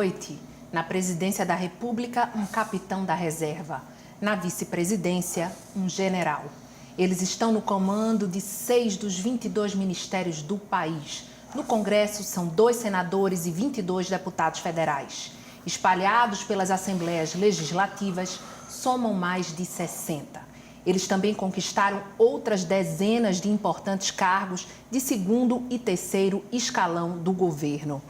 noite. Na presidência da República, um capitão da reserva. Na vice-presidência, um general. Eles estão no comando de 6 dos 22 ministérios do país. No Congresso, são 2 senadores e 22 deputados federais. Espalhados pelas assembleias legislativas, somam mais de 60. Eles também conquistaram outras dezenas de importantes cargos de segundo e terceiro escalão do governo.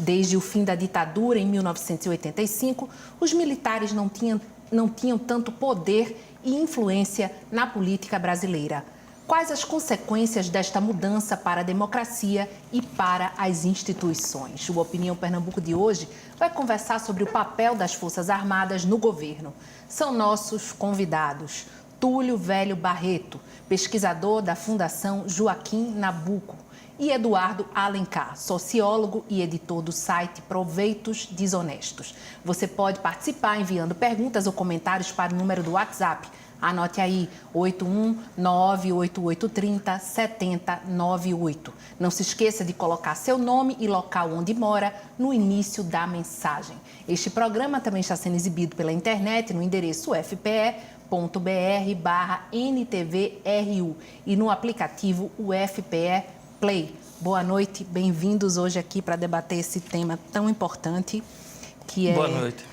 Desde o fim da ditadura, em 1985, os militares não tinham tanto poder e influência na política brasileira. Quais as consequências desta mudança para a democracia e para as instituições? O Opinião Pernambuco de hoje vai conversar sobre o papel das Forças Armadas no governo. São nossos convidados: Túlio Velho Barreto, pesquisador da Fundação Joaquim Nabuco, e Eduardo Alencar, sociólogo e editor do site Proveitos Desonestos. Você pode participar enviando perguntas ou comentários para o número do WhatsApp. Anote aí, 81988307098. Não se esqueça de colocar seu nome e local onde mora no início da mensagem. Este programa também está sendo exibido pela internet no endereço fpe.br/NTVRU e no aplicativo UFPE Play. Boa noite, bem-vindos hoje aqui para debater esse tema tão importante que é... Boa noite.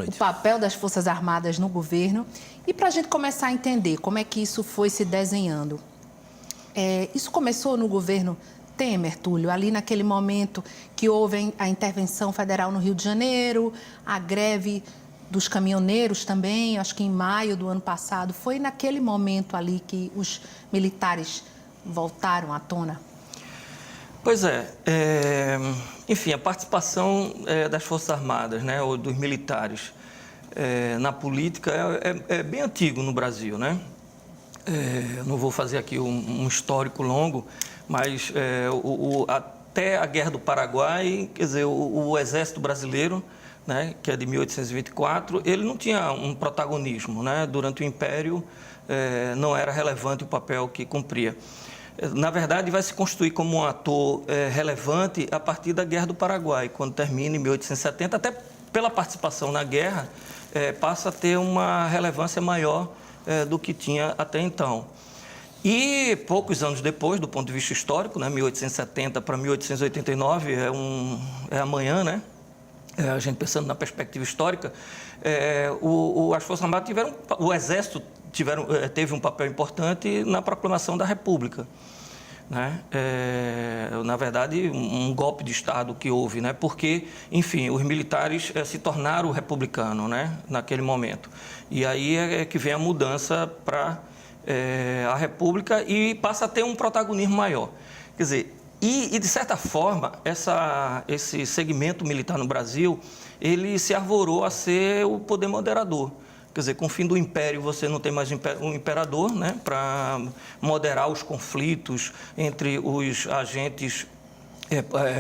O papel das Forças Armadas no governo. E para a gente começar a entender como é que isso foi se desenhando. Isso começou no governo Temer, Túlio, ali naquele momento que houve a intervenção federal no Rio de Janeiro, a greve dos caminhoneiros também, acho que em maio do ano passado. Foi naquele momento ali que os militares voltaram à tona? Pois enfim, a participação das Forças Armadas, né, ou dos militares na política é bem antigo no Brasil, né? Não vou fazer aqui um histórico longo, mas até a Guerra do Paraguai, quer dizer, o Exército Brasileiro, né, que é de 1824, ele não tinha um protagonismo, né? Durante o Império não era relevante o papel que cumpria. Na verdade, vai se constituir como um ator relevante a partir da Guerra do Paraguai, quando termina em 1870, até pela participação na guerra, passa a ter uma relevância maior do que tinha até então. E poucos anos depois, do ponto de vista histórico, né, 1870 para 1889, é amanhã, né? A gente pensando na perspectiva histórica, as Forças Armadas o Exército teve um papel importante na proclamação da República, né? Na verdade, um golpe de Estado que houve, né? Porque, enfim, os militares se tornaram republicanos, né? Naquele momento. E aí é que vem a mudança para a República e passa a ter um protagonismo maior. Quer dizer, e de certa forma, esse segmento militar no Brasil, ele se arvorou a ser o poder moderador. Quer dizer, com o fim do Império, você não tem mais um imperador, né, para moderar os conflitos entre os agentes,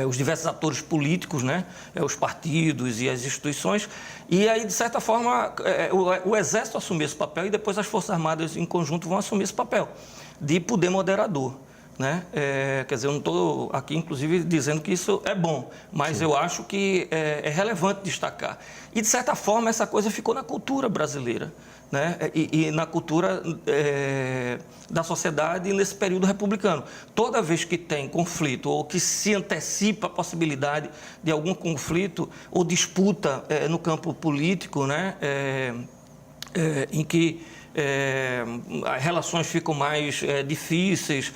os diversos atores políticos, né, os partidos e as instituições. E aí, de certa forma, o Exército assumiu esse papel e depois as Forças Armadas, em conjunto, vão assumir esse papel de poder moderador. Né? Quer dizer, eu não estou aqui, inclusive, dizendo que isso é bom, mas sim, eu acho que é relevante destacar. E, de certa forma, essa coisa ficou na cultura brasileira, né? E na cultura da sociedade nesse período republicano. Toda vez que tem conflito ou que se antecipa a possibilidade de algum conflito ou disputa no campo político, né? Em que as relações ficam mais difíceis,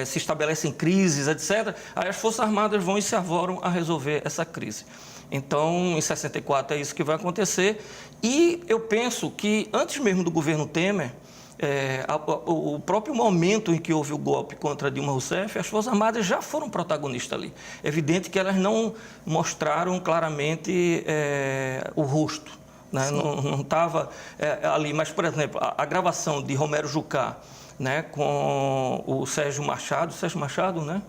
se estabelecem crises, etc., aí as Forças Armadas vão e se arvoram a resolver essa crise. Então, em 64 é isso que vai acontecer. E eu penso que, antes mesmo do governo Temer, o próprio momento em que houve o golpe contra Dilma Rousseff, as Forças Armadas já foram protagonistas ali. É evidente que elas não mostraram claramente o rosto, né? Não estava ali, mas, por exemplo, a gravação de Romero Jucá, né, com o Sérgio Machado, né?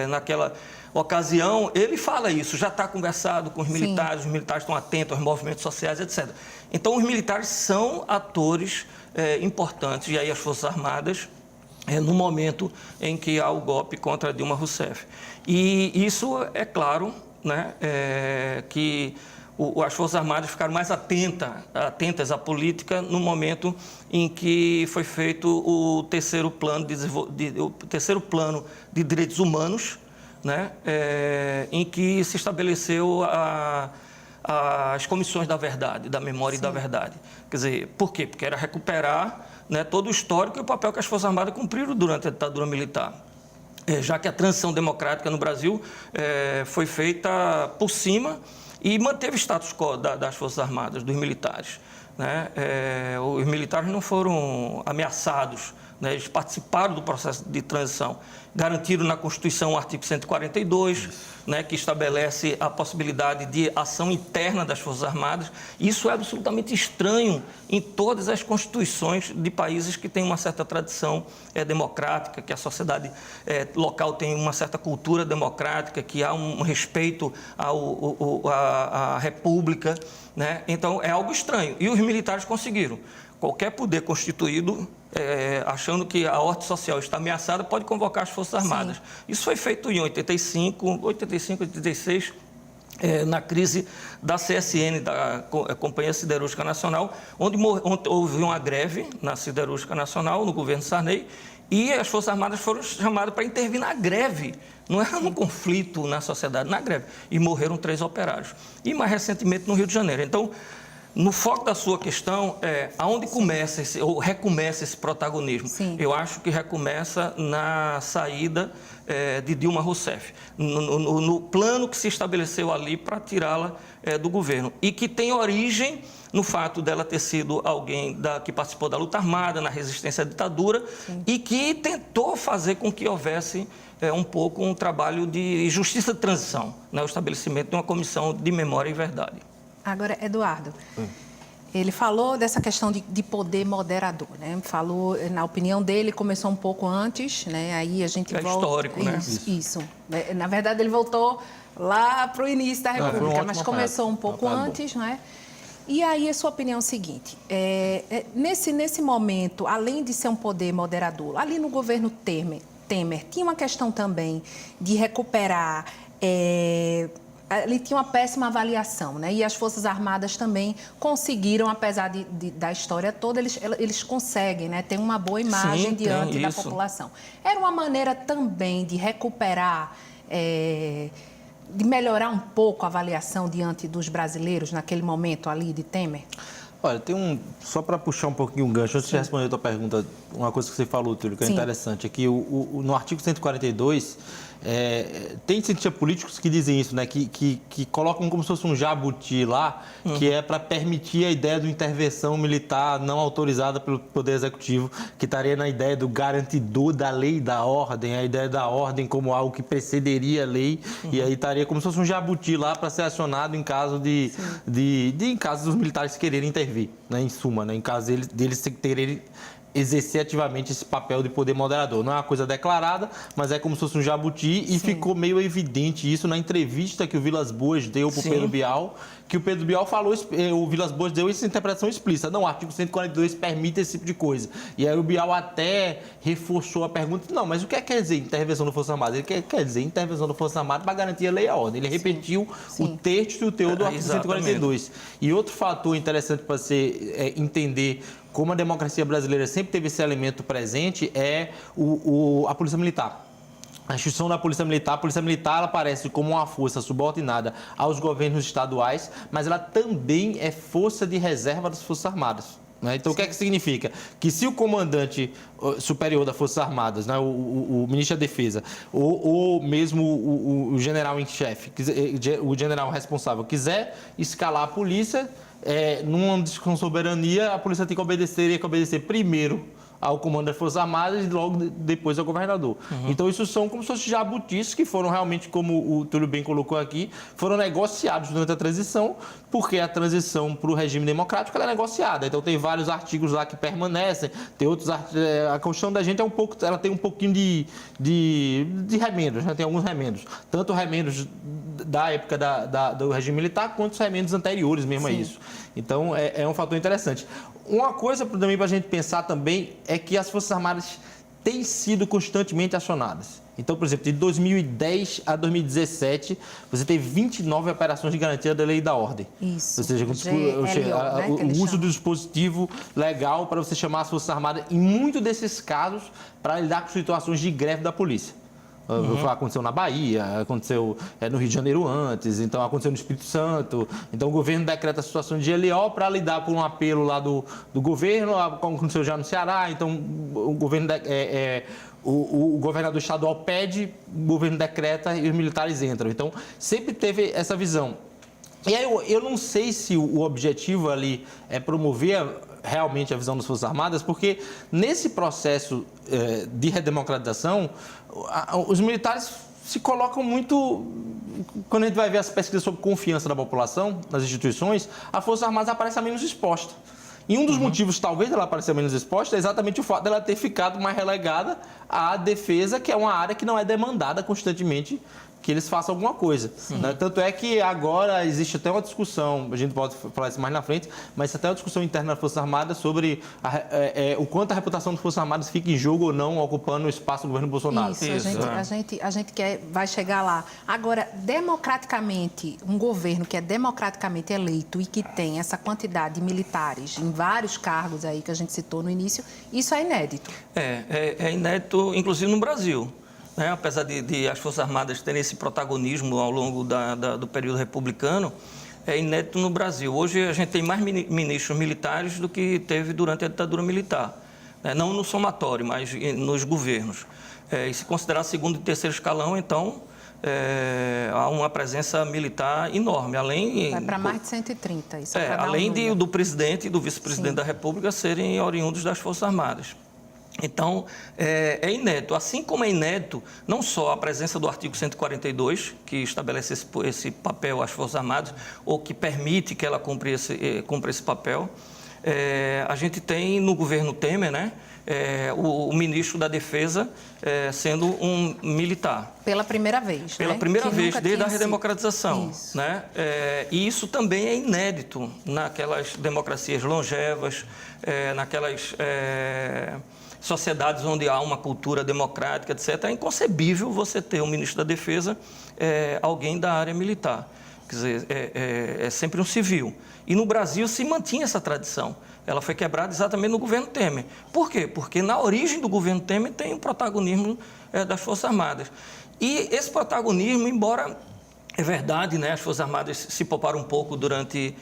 Naquela ocasião, ele fala isso, já está conversado com os militares, sim, os militares estão atentos aos movimentos sociais, etc. Então, os militares são atores importantes, e aí as Forças Armadas, no momento em que há o golpe contra Dilma Rousseff. E isso, é claro, né, que as Forças Armadas ficaram mais atentas à política no momento em que foi feito o terceiro plano de direitos humanos, né, em que se estabeleceu as comissões da verdade, da memória e da verdade. Quer dizer, por quê? Porque era recuperar, né, todo o histórico e o papel que as Forças Armadas cumpriram durante a ditadura militar. Já que a transição democrática no Brasil foi feita por cima e manteve o status quo das Forças Armadas, dos militares, né? Os militares não foram ameaçados, né? Eles participaram do processo de transição, garantiram na Constituição o artigo 142, né, que estabelece a possibilidade de ação interna das Forças Armadas. Isso é absolutamente estranho em todas as constituições de países que têm uma certa tradição democrática, que a sociedade local tem uma certa cultura democrática, que há um respeito à República, né? Então, é algo estranho. E os militares conseguiram. Qualquer poder constituído, achando que a ordem social está ameaçada, pode convocar as Forças Armadas. Sim. Isso foi feito em 85, 86, na crise da CSN, da Companhia Siderúrgica Nacional, onde houve uma greve na Siderúrgica Nacional, no governo Sarney, e as Forças Armadas foram chamadas para intervir na greve. Não era um conflito na sociedade, na greve. E morreram 3 operários. E mais recentemente no Rio de Janeiro. Então, no foco da sua questão, aonde começa ou recomeça esse protagonismo? Sim. Eu acho que recomeça na saída de Dilma Rousseff, no plano que se estabeleceu ali para tirá-la do governo e que tem origem no fato dela ter sido alguém que participou da luta armada, na resistência à ditadura. Sim. E que tentou fazer com que houvesse um trabalho de justiça de transição, né? O estabelecimento de uma comissão de memória e verdade. Agora, Eduardo, ele falou dessa questão de poder moderador, né? Falou, na opinião dele, começou um pouco antes, né? Aí a gente volta... histórico, né? Isso. Na verdade, ele voltou lá para o início da República, mas começou um pouco antes, né? E aí, a sua opinião é o seguinte, nesse momento, além de ser um poder moderador, ali no governo Temer tinha uma questão também de recuperar... Ele tinha uma péssima avaliação, né? E as Forças Armadas também conseguiram, apesar da história toda, eles conseguem, né, ter uma boa imagem diante da população. Era uma maneira também de recuperar, de melhorar um pouco a avaliação diante dos brasileiros naquele momento ali de Temer? Olha, só para puxar um pouquinho o gancho, antes de responder a tua pergunta, uma coisa que você falou, Túlio, que é interessante, é que no artigo 142... tem cientistas políticos que dizem isso, né? Que colocam como se fosse um jabuti lá, que é para permitir a ideia de intervenção militar não autorizada pelo Poder Executivo, que estaria na ideia do garantidor da lei e da ordem, a ideia da ordem como algo que precederia a lei, e aí estaria como se fosse um jabuti lá para ser acionado em caso em caso dos militares quererem intervir, né? Em suma, né? Em caso deles terem exercer ativamente esse papel de poder moderador. Não é uma coisa declarada, mas é como se fosse um jabuti e ficou meio evidente isso na entrevista que o Vilas Boas deu para o Pedro Bial, que o Pedro Bial falou, o Vilas Boas deu essa interpretação explícita. Não, o artigo 142 permite esse tipo de coisa. E aí o Bial até reforçou a pergunta, não, mas o que quer dizer intervenção da Força Armada? Ele quer dizer intervenção da Força Armada para garantir a lei e a ordem. Ele repetiu o texto e o teor do artigo 142. E outro fator interessante para você entender como a democracia brasileira sempre teve esse elemento presente é a Polícia Militar. A instituição da Polícia Militar, a Polícia Militar ela aparece como uma força subordinada aos governos estaduais, mas ela também é força de reserva das Forças Armadas. Né? Então, o que é que significa? Que se o comandante superior das Forças Armadas, né, o ministro da Defesa, ou mesmo o general em chefe, o general responsável, quiser escalar a polícia, numa discussão de soberania, a polícia teria que obedecer primeiro ao comando das Forças Armadas e logo depois ao governador. Então, isso são como se fossem jabutis que foram realmente, como o Túlio bem colocou aqui, foram negociados durante a transição, porque a transição para o regime democrático ela é negociada. Então, tem vários artigos lá que permanecem, tem outros artigos. A Constituição da gente ela tem um pouquinho de remendos, né? Tem alguns remendos. Tanto remendos da época do regime militar, quanto os remendos anteriores mesmo a isso. Então, é um fator interessante. Uma coisa também para a gente pensar também é que as Forças Armadas têm sido constantemente acionadas. Então, por exemplo, de 2010 a 2017, você teve 29 operações de garantia da lei e da ordem. Isso. Ou seja, o uso do dispositivo legal para você chamar as Forças Armadas, em muitos desses casos, para lidar com situações de greve da polícia. Aconteceu na Bahia, aconteceu no Rio de Janeiro antes, então aconteceu no Espírito Santo. Então o governo decreta a situação de GLO para lidar com um apelo lá do governo, como aconteceu já no Ceará. Então o governo o governador estadual pede, o governo decreta e os militares entram. Então sempre teve essa visão. E aí eu não sei se o objetivo ali é promover realmente a visão das Forças Armadas, porque nesse processo de redemocratização, os militares se colocam muito... Quando a gente vai ver as pesquisas sobre confiança da população nas instituições, a Força Armada aparece a menos exposta. E um dos motivos, talvez, dela aparecer menos exposta é exatamente o fato dela ter ficado mais relegada à defesa, que é uma área que não é demandada constantemente que eles façam alguma coisa. Né? Tanto é que agora existe até uma discussão, a gente pode falar isso mais na frente, mas até uma discussão interna das Forças Armadas sobre o quanto a reputação das Forças Armadas fica em jogo ou não, ocupando o espaço do governo Bolsonaro. Isso. A gente vai chegar lá. Agora, democraticamente, um governo que é democraticamente eleito e que tem essa quantidade de militares em vários cargos aí que a gente citou no início, isso é inédito. É inédito, inclusive no Brasil. Né? Apesar de as Forças Armadas terem esse protagonismo ao longo do período republicano, é inédito no Brasil. Hoje a gente tem mais ministros militares do que teve durante a ditadura militar. Né? Não no somatório, mas nos governos. E se considerar segundo e terceiro escalão, então há uma presença militar enorme. Vai para mais de 130. Isso além do presidente e do vice-presidente da República serem oriundos das Forças Armadas. Então, é inédito. Assim como é inédito, não só a presença do artigo 142, que estabelece esse papel às Forças Armadas, ou que permite que ela cumpra esse papel, a gente tem no governo Temer, né, o ministro da Defesa sendo um militar. Pela primeira vez, Pela primeira vez, desde a redemocratização. Isso. Né? E isso também é inédito naquelas democracias longevas, naquelas... sociedades onde há uma cultura democrática, etc., é inconcebível você ter um ministro da Defesa, alguém da área militar. Quer dizer, é sempre um civil. E no Brasil se mantinha essa tradição. Ela foi quebrada exatamente no governo Temer. Por quê? Porque na origem do governo Temer tem o protagonismo das Forças Armadas. E esse protagonismo, embora... É verdade, né? As Forças Armadas se pouparam um pouco durante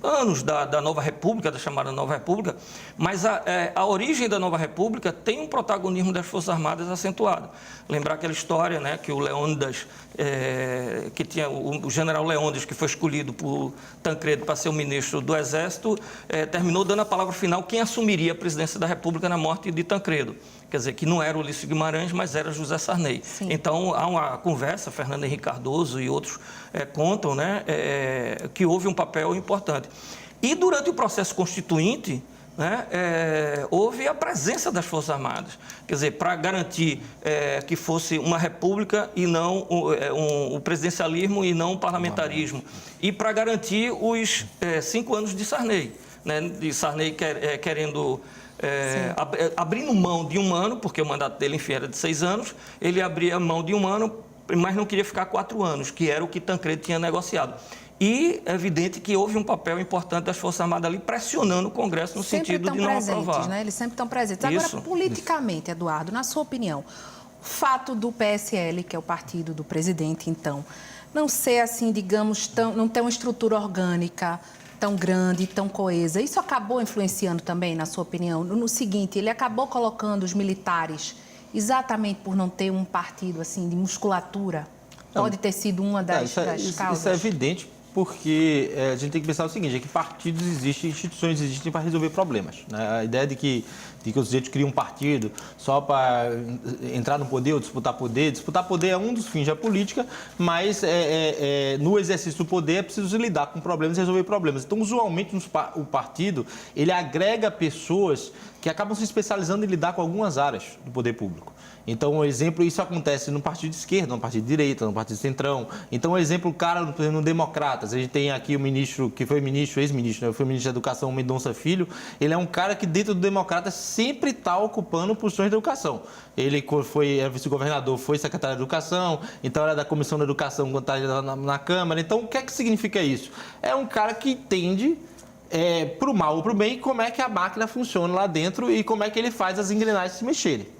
anos da Nova República, da chamada Nova República, mas a origem da Nova República tem um protagonismo das Forças Armadas acentuado. Lembrar aquela história, né, que o Leônidas, que tinha o general Leônidas, que foi escolhido por Tancredo para ser o ministro do Exército, terminou dando a palavra final quem assumiria a presidência da República na morte de Tancredo. Quer dizer, que não era Ulisses Guimarães, mas era José Sarney. Sim. Então, há uma conversa, Fernando Henrique Cardoso e outros contam, né, que houve um papel importante. E durante o processo constituinte, né, houve a presença das Forças Armadas. Quer dizer, para garantir que fosse uma república e não o presidencialismo e não o parlamentarismo. E para garantir os 5 anos de Sarney. Né, de Sarney querendo... abrindo mão de 1 ano, porque o mandato dele, enfim, era de 6 anos, ele abria mão de 1 ano, mas não queria ficar 4 anos, que era o que Tancredo tinha negociado. E é evidente que houve um papel importante das Forças Armadas ali, pressionando o Congresso no sentido de não aprovar. Né? Eles sempre estão presentes. Agora, politicamente, Eduardo, na sua opinião, o fato do PSL, que é o partido do presidente, então, não ser assim, digamos, não ter uma estrutura orgânica tão grande, tão coesa. Isso acabou influenciando também, na sua opinião? No seguinte, ele acabou colocando os militares exatamente por não ter um partido assim de musculatura? Pode ter sido uma das causas? Isso é evidente, porque a gente tem que pensar o seguinte, é que partidos existem, instituições existem para resolver problemas. Né? A ideia de que de que o sujeito cria um partido só para entrar no poder ou disputar poder. Disputar poder é um dos fins da política, mas no exercício do poder é preciso lidar com problemas e resolver problemas. Então, usualmente, o partido, ele agrega pessoas que acabam se especializando em lidar com algumas áreas do poder público. Então, um exemplo, isso acontece no partido de esquerda, no partido de direita, no partido de centrão. Então, um exemplo, o cara no Democratas, a gente tem aqui o ministro, que foi ministro, ex-ministro, né? Foi ministro da Educação, Mendonça Filho. Ele é um cara que dentro do Democratas sempre está ocupando posições de era vice-governador, foi secretário de Educação, então era da Comissão da Educação quando estava na Câmara. Então, o que é que significa isso? É um cara que entende, para o mal ou para o bem, como é que a máquina funciona lá dentro e como é que ele faz as engrenagens se mexerem.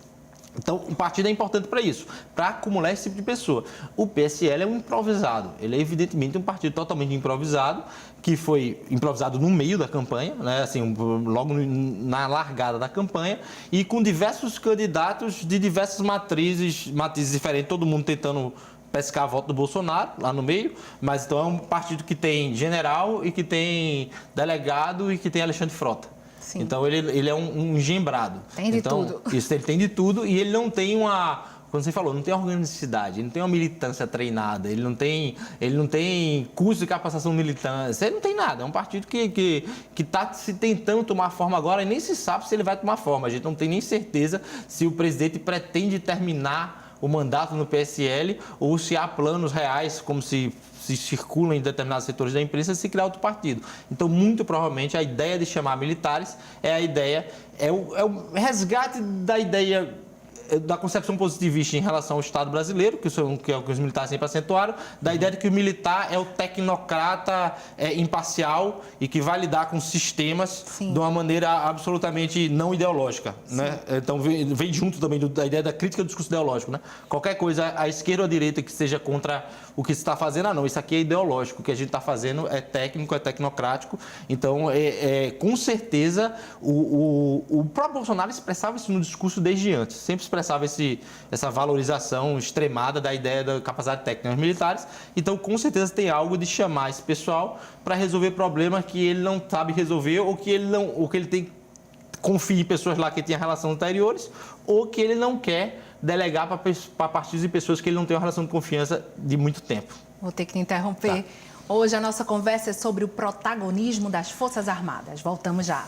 Então, o partido é importante para isso, para acumular esse tipo de pessoa. O PSL é um improvisado, ele é evidentemente um partido totalmente improvisado, que foi improvisado no meio da campanha, né? Assim, logo na largada da campanha, e com diversos candidatos de diversas matrizes diferentes, todo mundo tentando pescar a voto do Bolsonaro lá no meio, mas então é um partido que tem general e que tem delegado e que tem Alexandre Frota. Sim. Então, ele é um engembrado. Tem de tudo. Isso, ele tem de tudo e ele não tem como você falou, não tem organicidade, ele não tem uma militância treinada, ele não tem curso de capacitação militância, ele não tem nada. É um partido que está se tentando tomar forma agora e nem se sabe se ele vai tomar forma. A gente não tem nem certeza se o presidente pretende terminar o mandato no PSL ou se há planos reais, como se circulam em determinados setores da imprensa, se criar outro partido. Então, muito provavelmente, a ideia de chamar militares é o resgate da ideia da concepção positivista em relação ao Estado brasileiro, que é o que os militares sempre acentuaram, da ideia de que o militar é o tecnocrata imparcial e que vai lidar com sistemas Sim. de uma maneira absolutamente não ideológica. Né? Então, vem junto também da ideia da crítica do discurso ideológico. Né? Qualquer coisa, à esquerda ou à direita, que seja contra o que se está fazendo, não, isso aqui é ideológico, o que a gente está fazendo é técnico, é tecnocrático. Então, com certeza, o próprio Bolsonaro expressava isso no discurso desde antes, sempre expressava essa valorização extremada da ideia da capacidade técnica dos militares. Então, com certeza, tem algo de chamar esse pessoal para resolver problemas que ele não sabe resolver ou que ele tem confia em pessoas lá que têm relações anteriores ou que ele não quer delegar para partidos e pessoas que ele não tem uma relação de confiança de muito tempo. Vou ter que te interromper. Tá. Hoje a nossa conversa é sobre o protagonismo das Forças Armadas. Voltamos já.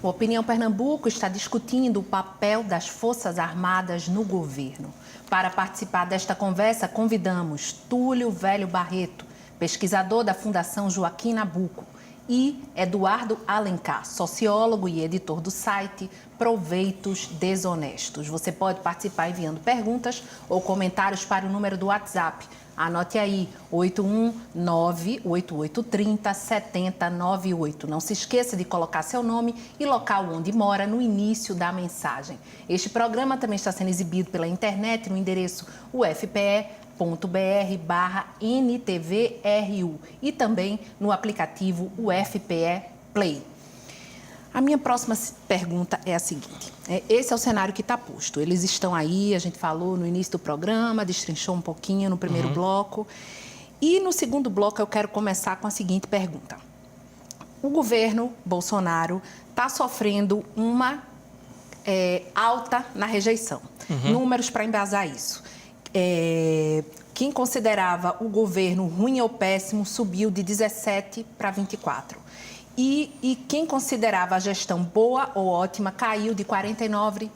O Opinião Pernambuco está discutindo o papel das Forças Armadas no governo. Para participar desta conversa, convidamos Túlio Velho Barreto, pesquisador da Fundação Joaquim Nabuco, e Eduardo Alencar, sociólogo e editor do site Proveitos Desonestos. Você pode participar enviando perguntas ou comentários para o número do WhatsApp. Anote aí, 819-8830-7098. Não se esqueça de colocar seu nome e local onde mora no início da mensagem. Este programa também está sendo exibido pela internet no endereço ufpe.br/NTVRU e também no aplicativo UFPE Play. A minha próxima pergunta é a seguinte. Esse é o cenário que está posto. Eles estão aí, a gente falou no início do programa, destrinchou um pouquinho no primeiro bloco. E no segundo bloco eu quero começar com a seguinte pergunta. O governo Bolsonaro está sofrendo uma alta na rejeição. Números para embasar isso. Quem considerava o governo ruim ou péssimo subiu de 17 para 24. E quem considerava a gestão boa ou ótima caiu de 49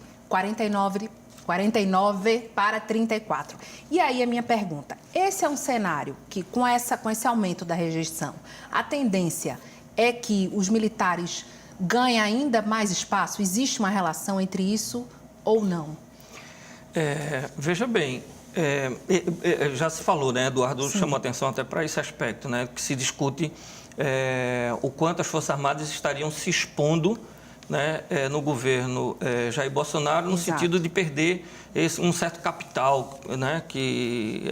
para 34. E aí a minha pergunta, esse é um cenário que com esse aumento da rejeição, a tendência é que os militares ganhem ainda mais espaço? Existe uma relação entre isso ou não? Veja bem, já se falou, né? Eduardo chamou atenção até para esse aspecto, né? Que se discute o quanto as Forças Armadas estariam se expondo né, no governo Jair Bolsonaro, no sentido de perder um certo capital, né, que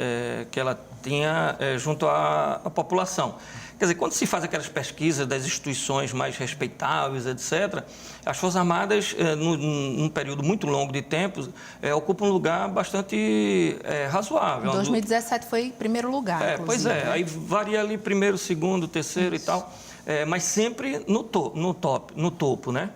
ela tinha junto à população. Quer dizer, quando se faz aquelas pesquisas das instituições mais respeitáveis, etc., as Forças Armadas, num período muito longo de tempo, ocupam um lugar bastante razoável. Em 2017 foi primeiro lugar, pois né? aí varia ali primeiro, segundo, terceiro e tal, mas sempre no topo, né?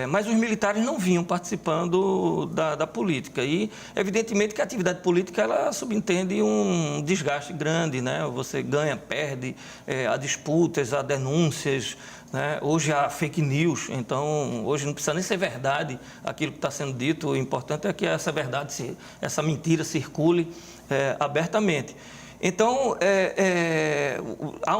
Mas os militares não vinham participando da política e, evidentemente, que a atividade política ela subentende um desgaste grande, né? Você ganha, perde, há disputas, há denúncias, né? Hoje há fake news, então hoje não precisa nem ser verdade aquilo que está sendo dito, o importante é que essa verdade, essa mentira circule abertamente. Então, há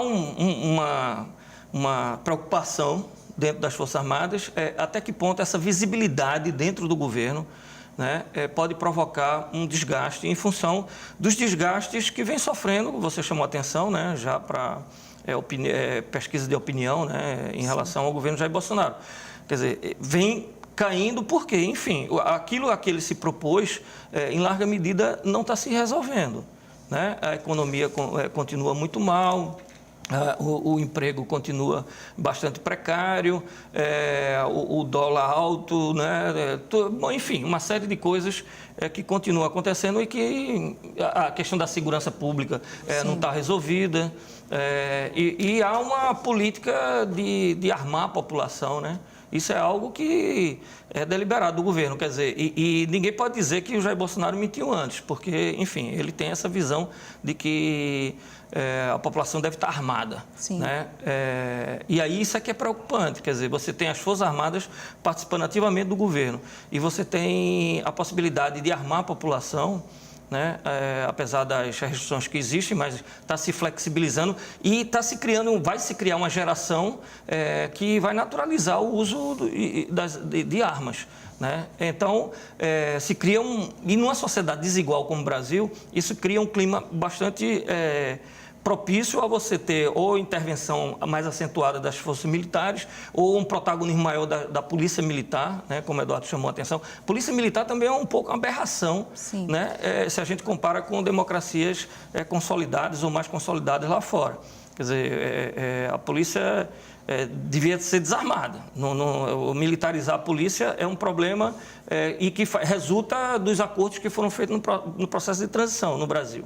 uma preocupação dentro das Forças Armadas, até que ponto essa visibilidade dentro do governo, né, pode provocar um desgaste em função dos desgastes que vem sofrendo, você chamou a atenção, né, já para pesquisa de opinião, né, em relação ao governo Jair Bolsonaro. Quer dizer, vem caindo porque, enfim, aquilo a que ele se propôs, em larga medida, não está se resolvendo, né? A economia continua muito mal, o emprego continua bastante precário, o dólar alto, né? Enfim, uma série de coisas que continuam acontecendo e que a questão da segurança pública não está resolvida. E há uma política de armar a população, né? Isso é algo que é deliberado do governo, quer dizer, e ninguém pode dizer que o Jair Bolsonaro mentiu antes, porque, enfim, ele tem essa visão de que a população deve estar armada. Sim. Né? E aí isso é que é preocupante, quer dizer, você tem as Forças Armadas participando ativamente do governo e você tem a possibilidade de armar a população, né? Apesar das restrições que existem, mas está se flexibilizando e vai se criar uma geração que vai naturalizar o uso de armas. Né? Então, se cria e numa sociedade desigual como o Brasil, isso cria um clima bastante propício a você ter ou intervenção mais acentuada das forças militares ou um protagonismo maior da polícia militar, né, como o Eduardo chamou a atenção. Polícia militar também é um pouco uma aberração, né, se a gente compara com democracias consolidadas ou mais consolidadas lá fora. Quer dizer, a polícia devia ser desarmada. Militarizar a polícia é um problema e que resulta dos acordos que foram feitos no processo de transição no Brasil.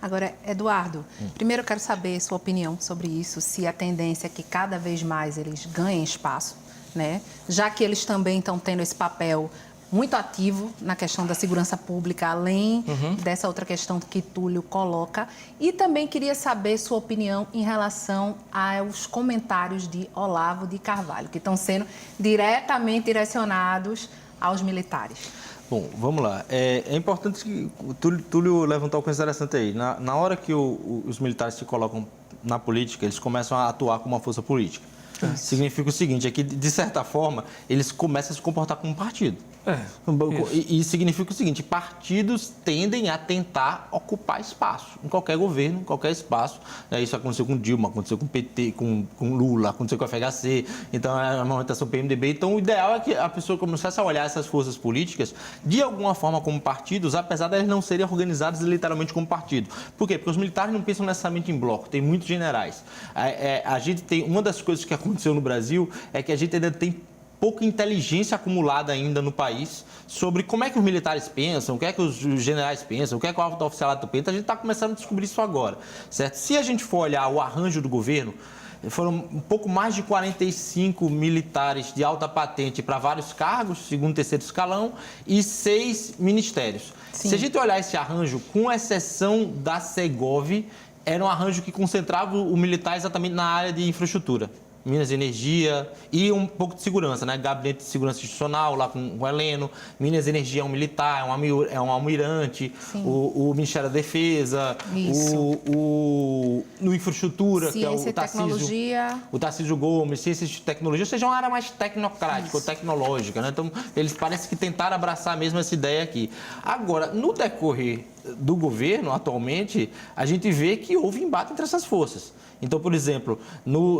Agora, Eduardo, primeiro eu quero saber sua opinião sobre isso, se a tendência é que cada vez mais eles ganhem espaço, né? Já que eles também estão tendo esse papel muito ativo na questão da segurança pública, além dessa outra questão que Túlio coloca. E também queria saber sua opinião em relação aos comentários de Olavo de Carvalho, que estão sendo diretamente direcionados aos militares. Bom, vamos lá. É importante que o Túlio levantou uma coisa interessante aí. Na hora que os militares se colocam na política, eles começam a atuar como uma força política. Significa o seguinte, é que, de certa forma, eles começam a se comportar como um partido. E significa o seguinte, partidos tendem a tentar ocupar espaço em qualquer governo, em qualquer espaço. Isso aconteceu com Dilma, aconteceu com o PT, com Lula, aconteceu com a FHC, então é a movimentação PMDB. Então o ideal é que a pessoa começasse a olhar essas forças políticas de alguma forma como partidos, apesar de elas não serem organizadas literalmente como partido. Por quê? Porque os militares não pensam necessariamente em bloco, tem muitos generais. A gente tem, uma das coisas que aconteceu no Brasil é que a gente ainda tem pouca inteligência acumulada ainda no país sobre como é que os militares pensam, o que é que os generais pensam, o que é que o alto oficialato pensa. A gente está começando a descobrir isso agora, certo? Se a gente for olhar o arranjo do governo, foram um pouco mais de 45 militares de alta patente para vários cargos, segundo e terceiro escalão, e 6 ministérios. Sim. Se a gente olhar esse arranjo, com exceção da Segov, era um arranjo que concentrava o militar exatamente na área de infraestrutura. Minas e Energia e um pouco de segurança, né? Gabinete de Segurança Institucional, lá com o Heleno. Minas e Energia é um militar, é um almirante. O Ministério da Defesa. No Infraestrutura, Ciência que é o Tecnologia. O Tarcísio Gomes, Ciência e Tecnologia, ou seja, uma área mais tecnocrática ou tecnológica, né? Então, eles parecem que tentaram abraçar mesmo essa ideia aqui. Agora, no decorrer do governo, atualmente, a gente vê que houve embate entre essas forças. Então, por exemplo,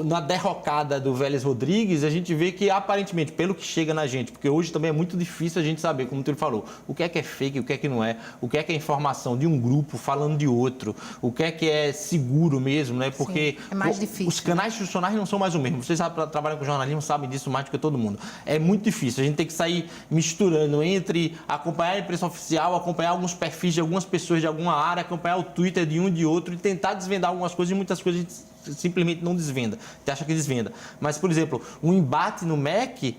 na derrocada do Vélez Rodrigues, a gente vê que, aparentemente, pelo que chega na gente, porque hoje também é muito difícil a gente saber, como tu falou, o que é fake, o que é não é, o que é informação de um grupo falando de outro, o que é seguro mesmo, né? Porque sim, é mais difícil. Os canais institucionais não são mais o mesmo. Vocês trabalham com jornalismo, sabem disso mais do que todo mundo. É muito difícil. A gente tem que sair misturando entre acompanhar a imprensa oficial, acompanhar alguns perfis de algumas pessoas de alguma área, acompanhar o Twitter de um e de outro e tentar desvendar algumas coisas, e muitas coisas a gente simplesmente não desvenda. Você acha que desvenda. Mas, por exemplo, um embate no MEC,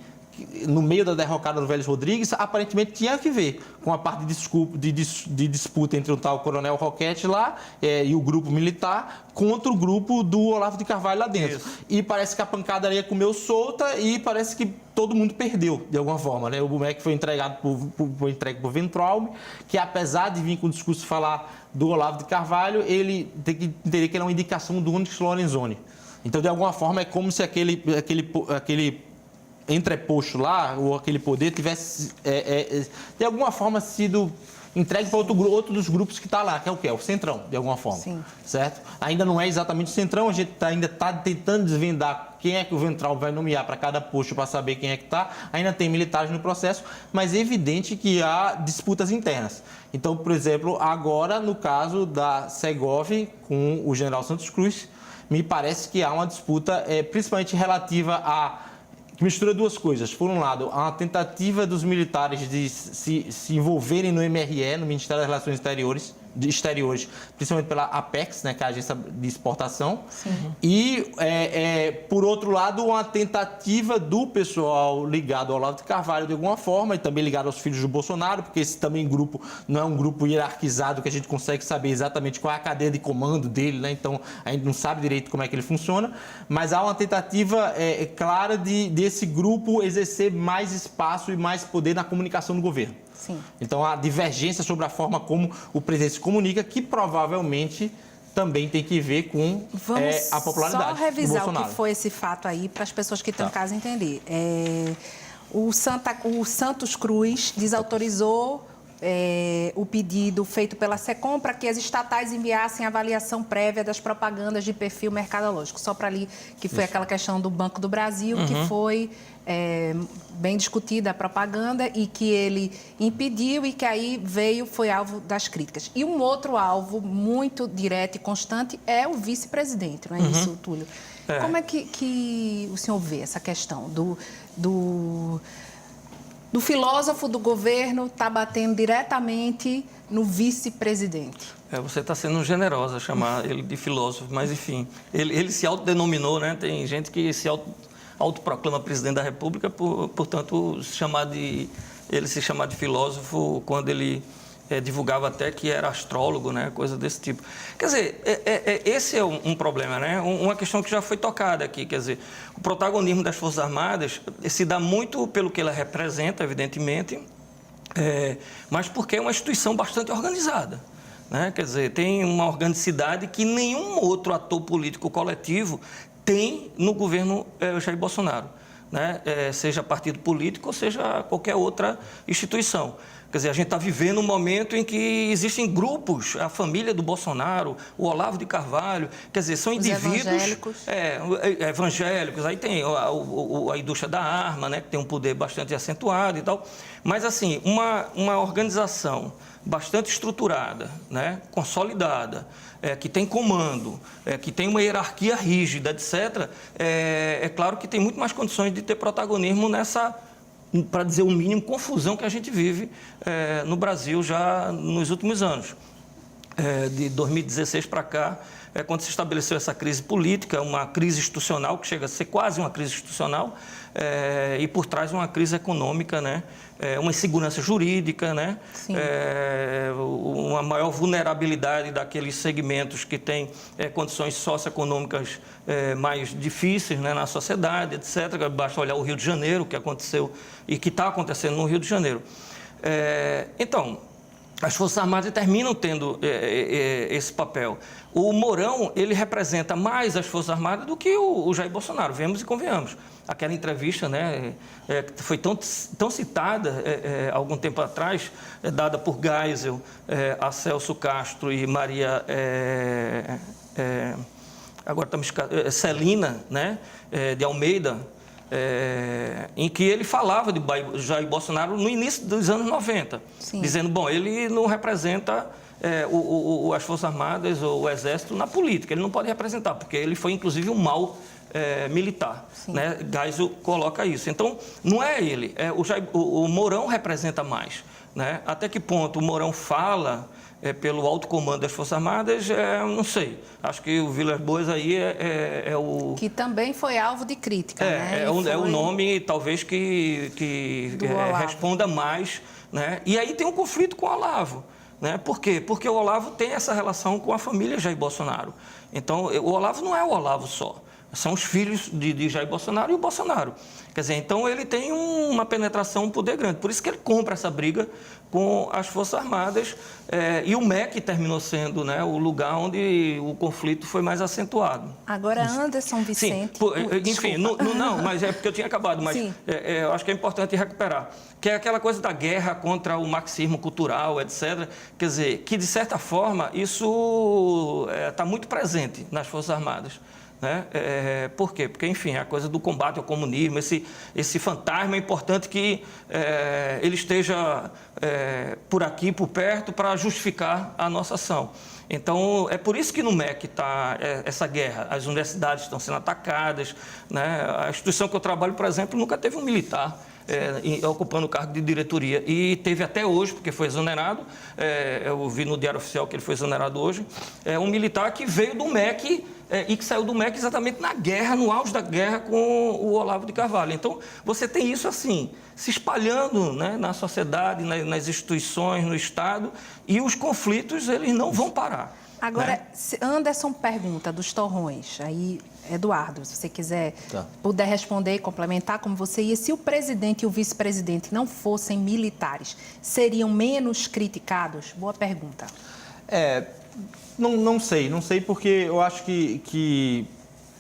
no meio da derrocada do Vélez Rodrigues, aparentemente tinha que ver com a parte de disputa entre o tal Coronel Roquete lá e o grupo militar contra o grupo do Olavo de Carvalho lá dentro. Isso. E parece que a pancada ali comeu solta e parece que todo mundo perdeu, de alguma forma, né? O MEC foi entregado entregue por Weintraub, que apesar de vir com o discurso falar do Olavo de Carvalho, ele tem que entender que ele é uma indicação do Onyx Lorenzoni. Então, de alguma forma, é como se aquele entreposto lá, ou aquele poder, tivesse, de alguma forma, sido entregue para outro dos grupos que está lá, que é o quê? O Centrão, de alguma forma. Sim. Certo? Ainda não é exatamente o Centrão, a gente ainda está tentando desvendar quem é que o Weintraub vai nomear para cada posto para saber quem é que está. Ainda tem militares no processo, mas é evidente que há disputas internas. Então, por exemplo, agora, no caso da Segov com o general Santos Cruz, me parece que há uma disputa, principalmente relativa a que mistura duas coisas. Por um lado, há uma tentativa dos militares de se envolverem no MRE, no Ministério das Relações Exteriores, principalmente pela Apex, né, que é a agência de exportação. Sim. E, por outro lado, uma tentativa do pessoal ligado ao Olavo de Carvalho, de alguma forma, e também ligado aos filhos do Bolsonaro, porque esse também grupo não é um grupo hierarquizado que a gente consegue saber exatamente qual é a cadeia de comando dele, né? Então a gente não sabe direito como é que ele funciona, mas há uma tentativa clara desse grupo exercer mais espaço e mais poder na comunicação do governo. Sim. Então, há divergência sobre a forma como o presidente se comunica, que provavelmente também tem que ver com a popularidade do Bolsonaro. Vamos só revisar o que foi esse fato aí, para as pessoas que estão em casa entender. O Santos Cruz desautorizou o pedido feito pela SECOM para que as estatais enviassem avaliação prévia das propagandas de perfil mercadológico. Só para ali, que foi aquela questão do Banco do Brasil, que foi bem discutida a propaganda e que ele impediu e que aí foi alvo das críticas. E um outro alvo muito direto e constante é o vice-presidente, não é isso, Túlio? Como é que o senhor vê essa questão do filósofo do governo está batendo diretamente no vice-presidente? Você está sendo generosa chamar ele de filósofo, mas enfim, ele se autodenominou, né? Tem gente que se autoproclama presidente da República, portanto, ele se chamar de filósofo quando ele divulgava até que era astrólogo, né? Coisa desse tipo. Quer dizer, esse é um problema, né? Uma questão que já foi tocada aqui. Quer dizer, o protagonismo das Forças Armadas se dá muito pelo que ela representa, evidentemente, mas porque é uma instituição bastante organizada. Né? Quer dizer, tem uma organicidade que nenhum outro ator político coletivo tem no governo Jair Bolsonaro, né? Seja partido político ou seja qualquer outra instituição. Quer dizer, a gente está vivendo um momento em que existem grupos, a família do Bolsonaro, o Olavo de Carvalho, quer dizer, são indivíduos evangélicos, aí tem a indústria da arma, né, que tem um poder bastante acentuado e tal, mas assim, uma organização bastante estruturada, né, consolidada, que tem comando, que tem uma hierarquia rígida, etc., é claro que tem muito mais condições de ter protagonismo nessa, para dizer o mínimo, confusão que a gente vive no Brasil já nos últimos anos. De 2016 para cá, quando se estabeleceu essa crise política, uma crise institucional, que chega a ser quase uma crise institucional, e por trás uma crise econômica, né? Uma insegurança jurídica, né? Uma maior vulnerabilidade daqueles segmentos que têm condições socioeconômicas mais difíceis, né, na sociedade, etc. Basta olhar o Rio de Janeiro, o que aconteceu e que está acontecendo no Rio de Janeiro. Então, as Forças Armadas terminam tendo esse papel. O Mourão, ele representa mais as Forças Armadas do que o Jair Bolsonaro, vemos e convenhamos. Aquela entrevista, né, que foi tão citada há algum tempo atrás, dada por Geisel, a Celso Castro e Maria... agora estamos... Celina, né, de Almeida, em que ele falava de Jair Bolsonaro no início dos anos 90, Sim. dizendo, bom, ele não representa as Forças Armadas ou o Exército na política, ele não pode representar, porque ele foi, inclusive, um mau militar. Né? Geisel coloca isso. Então, não é ele, o Mourão representa mais. Né? Até que ponto o Mourão fala pelo alto comando das Forças Armadas, não sei. Acho que o Vilas Boas aí é o... Que também foi alvo de crítica, né? É o nome, talvez, que responda mais. Né? E aí tem um conflito com o Olavo. Né? Por quê? Porque o Olavo tem essa relação com a família Jair Bolsonaro. Então, o Olavo não é o Olavo só. São os filhos de Jair Bolsonaro e o Bolsonaro. Quer dizer, então ele tem uma penetração, um poder grande. Por isso que ele compra essa briga com as Forças Armadas e o MEC terminou sendo, né, o lugar onde o conflito foi mais acentuado. Agora, Anderson Vicente... Sim, enfim, não, mas é porque eu tinha acabado, mas eu acho que é importante recuperar. Que é aquela coisa da guerra contra o marxismo cultural, etc. Quer dizer, que de certa forma isso está muito presente nas Forças Armadas. Né? Por quê? Porque, enfim, a coisa do combate ao comunismo, esse fantasma é importante que ele esteja por aqui, por perto, para justificar a nossa ação. Então, é por isso que no MEC está essa guerra. As universidades estão sendo atacadas. Né? A instituição que eu trabalho, por exemplo, nunca teve um militar ocupando o cargo de diretoria. E teve até hoje, porque foi exonerado, eu vi no Diário Oficial que ele foi exonerado hoje, um militar que veio do MEC e que saiu do MEC exatamente na guerra, no auge da guerra com o Olavo de Carvalho. Então, você tem isso assim, se espalhando, né, na sociedade, nas instituições, no Estado, e os conflitos, eles não vão parar. Agora, né? Anderson pergunta dos torrões, aí, Eduardo, se você quiser, puder responder e complementar como você ia, se o presidente e o vice-presidente não fossem militares, seriam menos criticados? Boa pergunta. Não sei, porque eu acho que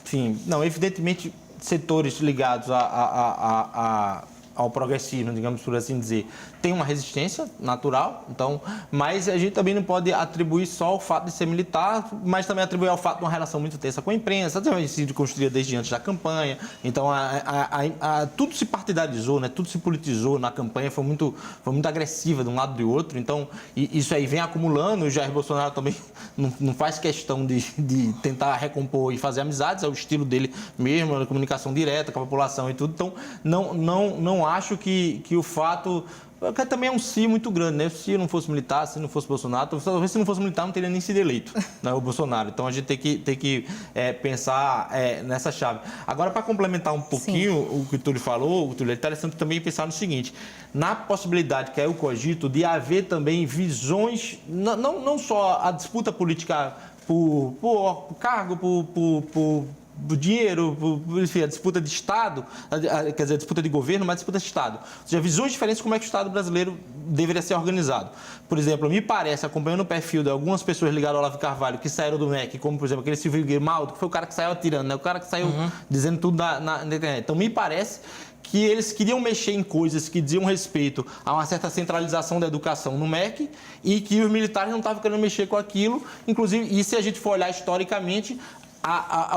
enfim, evidentemente, setores ligados ao progressismo, digamos por assim dizer, tem uma resistência natural, então, mas a gente também não pode atribuir só ao fato de ser militar, mas também atribuir ao fato de uma relação muito tensa com a imprensa, também sido construída desde antes da campanha, então tudo se partidarizou, né? Tudo se politizou na campanha, foi muito agressiva de um lado e do outro, então isso aí vem acumulando. O Jair Bolsonaro também não faz questão de tentar recompor e fazer amizades, é o estilo dele mesmo, a comunicação direta com a população e tudo, então não acho que o fato... Porque também é um si muito grande, né? Se não fosse militar, se não fosse Bolsonaro, talvez se não fosse militar não teria nem sido eleito, né, o Bolsonaro. Então a gente tem que pensar nessa chave. Agora, para complementar um pouquinho o que o Túlio falou, é interessante também pensar no seguinte: na possibilidade que é o cogito de haver também visões, não só a disputa política por cargo, por dinheiro, enfim, a disputa de Estado, quer dizer, a disputa de governo, mas a disputa de Estado. Ou seja, visões diferentes de como é que o Estado brasileiro deveria ser organizado. Por exemplo, me parece, acompanhando o perfil de algumas pessoas ligadas ao Olavo de Carvalho, que saíram do MEC, como, por exemplo, aquele Silvio Grimaldo, que foi o cara que saiu atirando, né? O cara que saiu dizendo tudo na internet. Então, me parece que eles queriam mexer em coisas que diziam respeito a uma certa centralização da educação no MEC e que os militares não estavam querendo mexer com aquilo. Inclusive, e se a gente for olhar historicamente,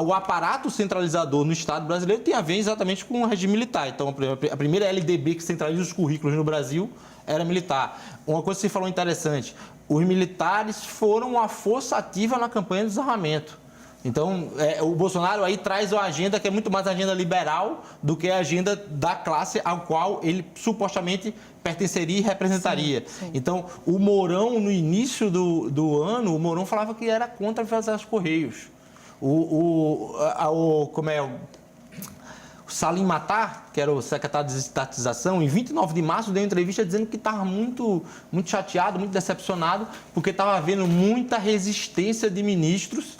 o aparato centralizador no Estado brasileiro tem a ver exatamente com o regime militar. Então, a primeira LDB que centraliza os currículos no Brasil era militar. Uma coisa que você falou interessante: os militares foram uma força ativa na campanha do desarmamento. Então, o Bolsonaro aí traz uma agenda que é muito mais agenda liberal do que a agenda da classe ao qual ele supostamente pertenceria e representaria. Sim. Então, o Mourão, no início do ano, o Mourão falava que era contra a privatização dos Correios. O Salim Matar, que era o secretário de estatização, em 29 de março deu uma entrevista dizendo que estava muito chateado, muito decepcionado, porque estava havendo muita resistência de ministros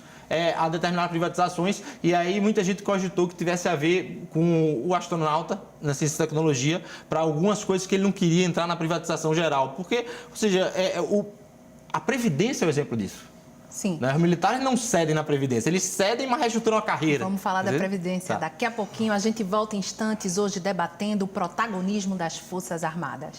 a determinadas privatizações, e aí muita gente cogitou que tivesse a ver com o astronauta na ciência e tecnologia para algumas coisas que ele não queria entrar na privatização geral. Porque, ou seja, a Previdência é o exemplo disso. Sim. Os militares não cedem na Previdência, eles cedem, mas reestruturam a carreira. Vamos falar da Previdência. Tá. Daqui a pouquinho a gente volta em instantes, hoje debatendo o protagonismo das Forças Armadas.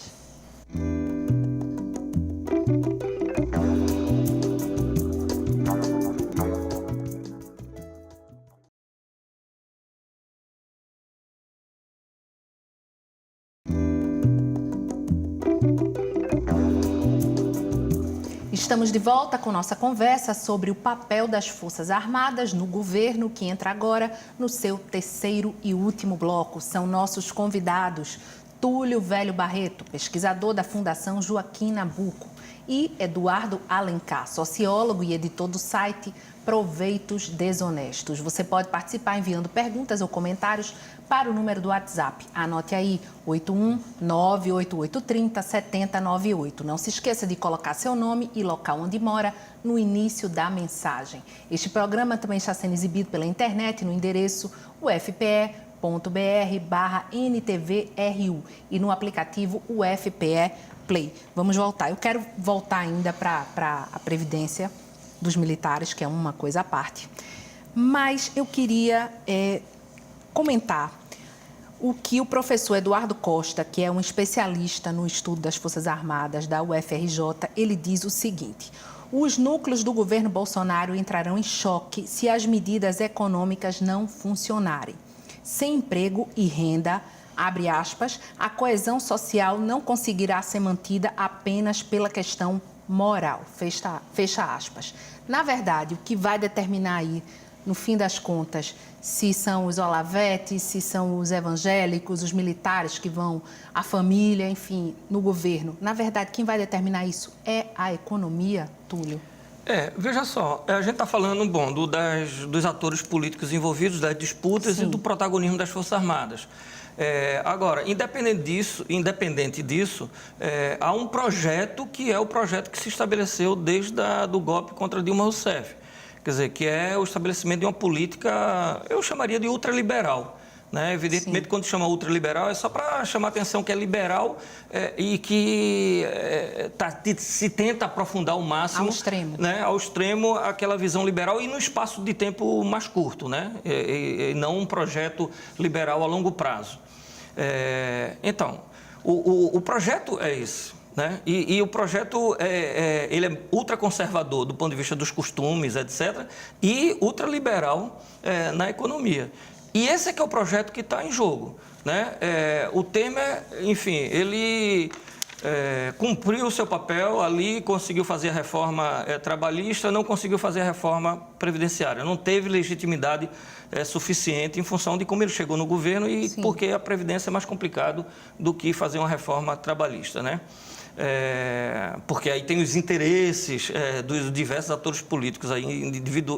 Estamos de volta com nossa conversa sobre o papel das Forças Armadas no governo, que entra agora no seu terceiro e último bloco. São nossos convidados Túlio Velho Barreto, pesquisador da Fundação Joaquim Nabuco, e Eduardo Alencar, sociólogo e editor do site Proveitos Desonestos. Você pode participar enviando perguntas ou comentários para o número do WhatsApp. Anote aí, 81988307098. Não se esqueça de colocar seu nome e local onde mora no início da mensagem. Este programa também está sendo exibido pela internet no endereço ufpe.br/NTVRU e no aplicativo UFPE Play. Vamos voltar. Eu quero voltar ainda para a Previdência dos militares, que é uma coisa à parte. Mas eu queria comentar o que o professor Eduardo Costa, que é um especialista no estudo das Forças Armadas da UFRJ, ele diz o seguinte: os núcleos do governo Bolsonaro entrarão em choque se as medidas econômicas não funcionarem. Sem emprego e renda, abre aspas, a coesão social não conseguirá ser mantida apenas pela questão moral, fecha aspas. Na verdade, o que vai determinar aí, no fim das contas, se são os olavetes, se são os evangélicos, os militares que vão, a família, enfim, no governo. Na verdade, quem vai determinar isso é a economia, Túlio? Veja só, a gente está falando, dos atores políticos envolvidos, das disputas. Sim. E do protagonismo das Forças Armadas. Agora, independente disso, há um projeto que é o projeto que se estabeleceu desde do golpe contra Dilma Rousseff. Quer dizer, que é o estabelecimento de uma política, eu chamaria de ultraliberal. Né? Evidentemente, sim, quando chama ultraliberal é só para chamar a atenção que é liberal e que se tenta aprofundar ao máximo. Ao extremo. Né? Ao extremo, aquela visão liberal e no espaço de tempo mais curto, né? E não um projeto liberal a longo prazo. Então, o projeto é esse. Né? E o projeto ele é ultraconservador do ponto de vista dos costumes, etc., e ultraliberal na economia. E esse é que é o projeto que está em jogo. Né? O Temer, enfim, ele cumpriu o seu papel ali, conseguiu fazer a reforma trabalhista, não conseguiu fazer a reforma previdenciária. Não teve legitimidade suficiente em função de como ele chegou no governo e sim, porque a Previdência é mais complicado do que fazer uma reforma trabalhista. Né? Porque aí tem os interesses dos diversos atores políticos, aí,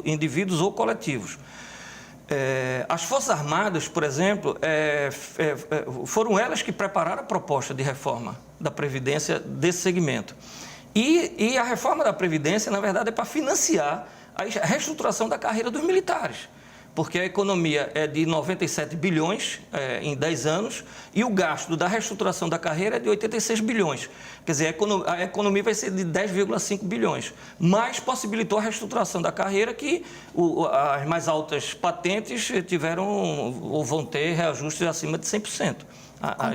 indivíduos ou coletivos. As Forças Armadas, por exemplo, foram elas que prepararam a proposta de reforma da Previdência desse segmento. E a reforma da Previdência, na verdade, é para financiar a reestruturação da carreira dos militares. Porque a economia é de 97 bilhões em 10 anos e o gasto da reestruturação da carreira é de 86 bilhões. Quer dizer, a economia vai ser de 10,5 bilhões. Mas possibilitou a reestruturação da carreira que as mais altas patentes tiveram ou vão ter reajustes acima de 100%.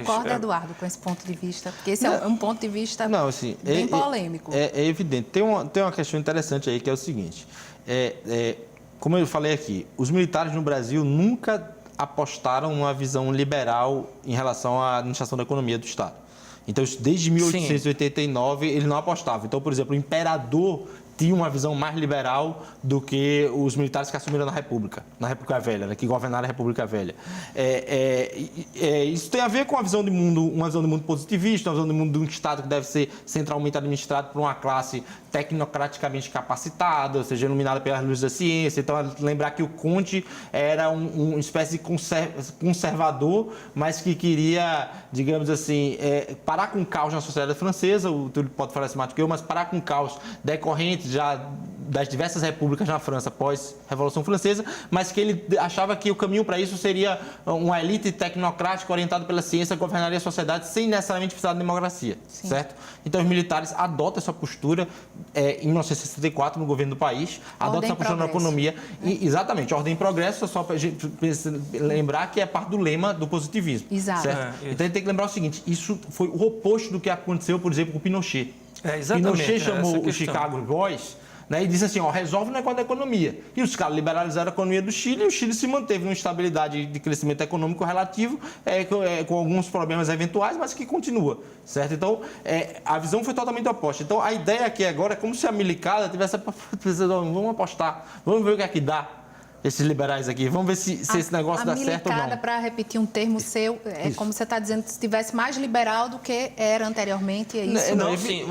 Concorda, Eduardo, com esse ponto de vista? Porque esse é um ponto de vista assim, bem polêmico. É evidente. Tem uma questão interessante aí que é o seguinte. Como eu falei aqui, os militares no Brasil nunca apostaram numa visão liberal em relação à administração da economia do Estado. Então, desde 1889, eles não apostavam. Então, por exemplo, o imperador tinha uma visão mais liberal do que os militares que assumiram na República Velha, né, que governaram a República Velha. Isso tem a ver com uma visão de mundo positivista, uma visão de mundo de um Estado que deve ser centralmente administrado por uma classe tecnocraticamente capacitada, ou seja, iluminada pelas luzes da ciência. Então, lembrar que o Conte era uma espécie de conservador, mas que queria, digamos assim, parar com o caos na sociedade francesa. O Túlio pode falar isso mais do que eu, mas parar com o caus decorrente já das diversas repúblicas na França pós-Revolução Francesa, mas que ele achava que o caminho para isso seria uma elite tecnocrática orientada pela ciência governaria a sociedade sem necessariamente precisar de democracia, certo? Então os militares adotam essa postura em 1964 no governo do país, adotam essa postura na economia. Exatamente, ordem e progresso, só para a gente lembrar que é parte do lema do positivismo. Exato. Certo? Então a gente tem que lembrar o seguinte, isso foi o oposto do que aconteceu, por exemplo, com o Pinochet. Exatamente. Pinochet chamou os Chicago Boys, né, e disse assim, resolve o negócio da economia. E os caras liberalizaram a economia do Chile e o Chile se manteve numa estabilidade de crescimento econômico relativo, com alguns problemas eventuais, mas que continua, certo? Então, a visão foi totalmente oposta. Então, a ideia aqui agora é como se a milicada tivesse pensando, vamos apostar, vamos ver o que é que dá. Esses liberais aqui. Vamos ver se esse negócio dá certo ou não. A milicada, para repetir um termo seu, como você está dizendo, se tivesse mais liberal do que era anteriormente, é isso? Não, sim,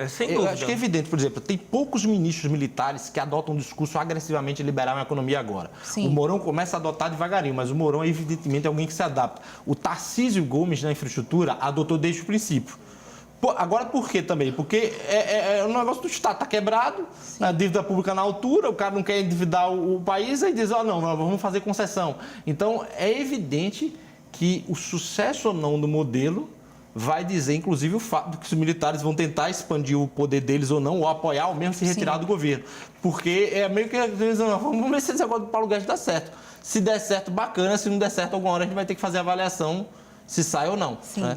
sem dúvida. Eu acho que é evidente, por exemplo, tem poucos ministros militares que adotam um discurso agressivamente liberal na economia agora. Sim. O Mourão começa a adotar devagarinho, mas o Mourão, evidentemente, é alguém que se adapta. O Tarcísio Gomes, na infraestrutura, adotou desde o princípio. Agora, por quê também? Porque o negócio do Estado está quebrado, a dívida pública na altura, o cara não quer endividar o país, aí diz, não, vamos fazer concessão. Então, é evidente que o sucesso ou não do modelo vai dizer, inclusive, o fato de que os militares vão tentar expandir o poder deles ou não, ou apoiar, ou mesmo se retirar do governo. Porque é meio que, vamos ver se esse negócio do Paulo Guedes dá certo. Se der certo, bacana, se não der certo, alguma hora a gente vai ter que fazer a avaliação se sai ou não. Sim. Né?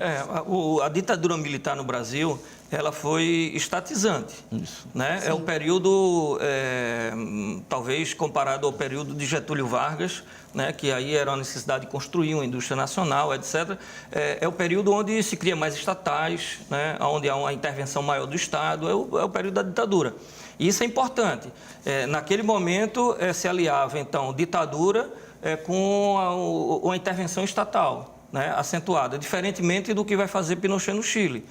A ditadura militar no Brasil, ela foi estatizante. Isso. Né? É o período, talvez comparado ao período de Getúlio Vargas, né? Que aí era a necessidade de construir uma indústria nacional, etc. É o período onde se cria mais estatais, né? Onde há uma intervenção maior do Estado, é o período da ditadura. E isso é importante. Naquele momento, se aliava, então, ditadura com a intervenção estatal. Né, acentuada, diferentemente do que vai fazer Pinochet no Chile,